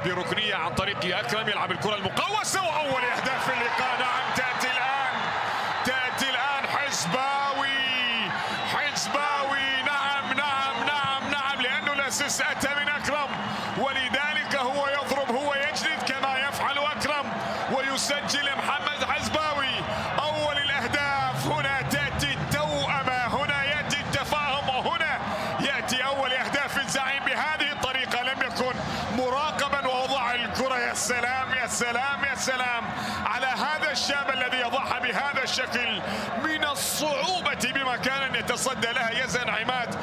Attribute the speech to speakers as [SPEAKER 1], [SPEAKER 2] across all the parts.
[SPEAKER 1] بركنية عن طريق أكرم، يلعب الكرة المقوسة وأول أهداف اللقاء. نعم تأتي الآن حزباوي. نعم لأنه الأسيست أتى من أكرم، ولذلك هو يضرب، هو يجلد كما يفعل أكرم، ويسجل محمد حزباوي أول الأهداف. هنا تأتي التوأمة، هنا يأتي التفاهم، وهنا يأتي أول أهداف الزعيم بهذه الطريقة. لم يكن مراقبا ووضع الكرة. يا سلام على هذا الشاب الذي يضعها بهذا الشكل. من الصعوبة بمكان يتصدى لها يزن عماد،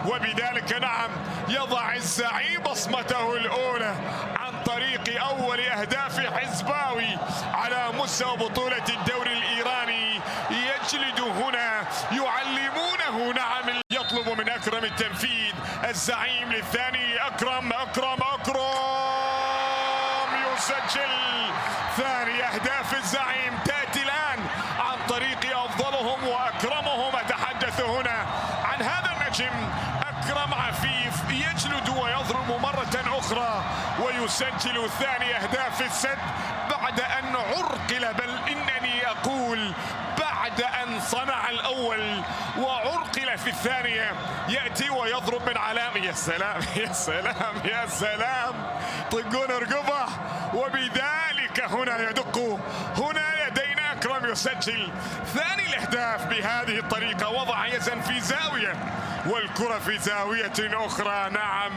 [SPEAKER 1] وبذلك نعم يضع الزعيم بصمته الأولى عن طريق أول أهداف حزباوي على مستوى بطولة الدوري الإيراني. يجلد هنا، يعلمونه. نعم يطلب من أكرم التنفيذ. الزعيم للثاني، أكرم يسجل ثاني أهداف الزعيم. تأتي الآن عن طريق أفضلهم وأكرمهم. أتحدث هنا عن هذا النجم أكرم عفيف، يجلد ويضرب مرة أخرى ويسجل ثاني أهداف السد بعد أن عرقل، بل إنني أقول بعد أن صنع الأول وعرقل في الثانية. يأتي ويضرب من علامة. يا سلام طقون رقبه، وبذلك هنا يدق. هنا لدينا أكرم يسجل ثاني الأهداف بهذه الطريقة. وضع يزن في زاوية والكرة في زاوية أخرى. نعم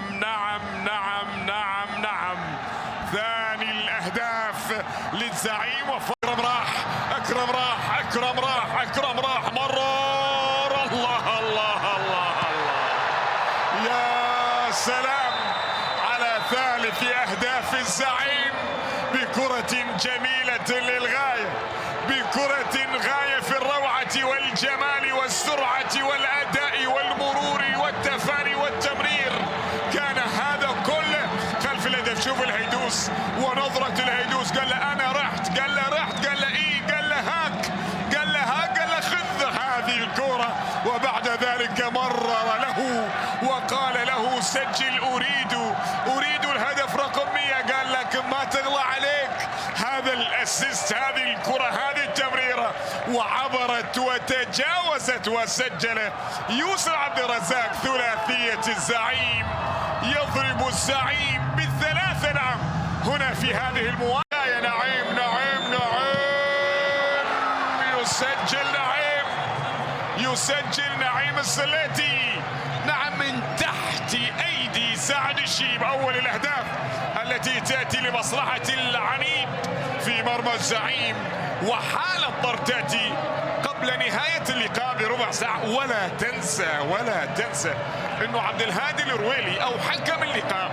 [SPEAKER 1] ثاني الأهداف للزعيم. أكرم راح مرر. الله يا سلام على ثالث أهداف الزعيم بكرة جميلة للغاية، بكرة غاية في الروعة والجمال والسرعة والأداء والمرور والتفاني والتمرير. كان هذا كله خلف الهدف. شوف الهيدوس ونظرة الهيدوس، قال له أنا رحت، قال له إيه، قال له هاك، قال له خذ هذه الكرة. وبعد ذلك مرر له وقال له سجل، أريد الهدف رقم 100. قال لك ما تغلى عليك، هذا الأسيست، هذه الكرة، هذه التمريرة، وعبرت وتجاوزت وسجل يوسف عبد الرزاق. ثلاثية الزعيم، يضرب الزعيم بالثلاثة. نعم هنا في هذه المواجهة. نعيم يسجل نعيم السلاتي. نعم من تحت أيدي سعد الشيب. أول الأهداف التي تأتي لمصلحة العنيد في مرمى الزعيم. وحالة ضرب تأتي قبل نهاية اللقاء بربع ساعة. ولا تنسى أنه عبد الهادي الرويلي أو حكم اللقاء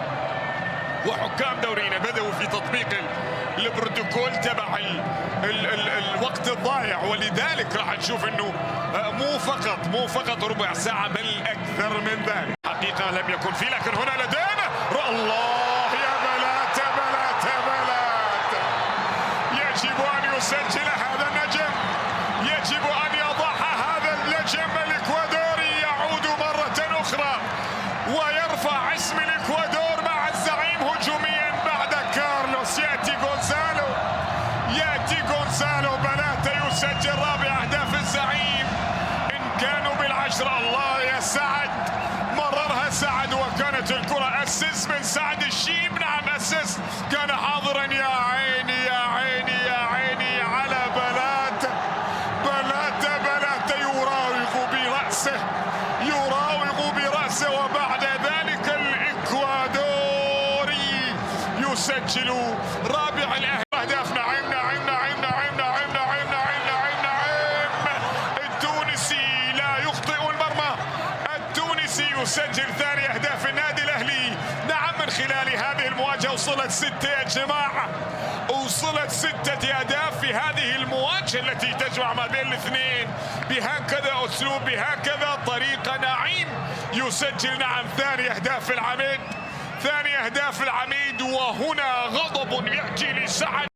[SPEAKER 1] وحكام دورينا بدأوا في تطبيق البروتوكول تبع الوقت الضايع، ولذلك راح نشوف انه مو فقط ربع ساعة بل اكثر من ذلك. حقيقة لم يكن فيه، لكن هنا لدينا الله يا بلات. يجب ان يسجل هذا النجم، يجب ان يضعها هذا النجم الاكوادوري. يعود مرة اخرى ويرفع اسم الاكوادور مع الزعيم هجوميا بعد كارلوس. يأتي غونزالو بلاتا يسجل رابع أهداف الزعيم. إن كانوا بالعشرة. الله يا سعد، مررها سعد وكانت الكرة أسيست من سعد الشيب. نعم أسيست كان حاضرا. يا عيني على بلاتا يراوغ برأسه وبعد ذلك الإكوادوري يسجل رابع الأهداف. نعيم التونسي لا يخطئ المرمى. التونسي يسجل ثاني أهداف النادي الأهلي. نعم من خلال هذه المواجهة وصلت 6 يا جماعة، وصلت 6 أهداف في هذه المواجهة التي تجمع ما بين الاثنين بهكذا أسلوب، بهكذا طريقة. نعيم يسجل نعم ثاني أهداف العميد. وهنا غضب يأتي لسعد.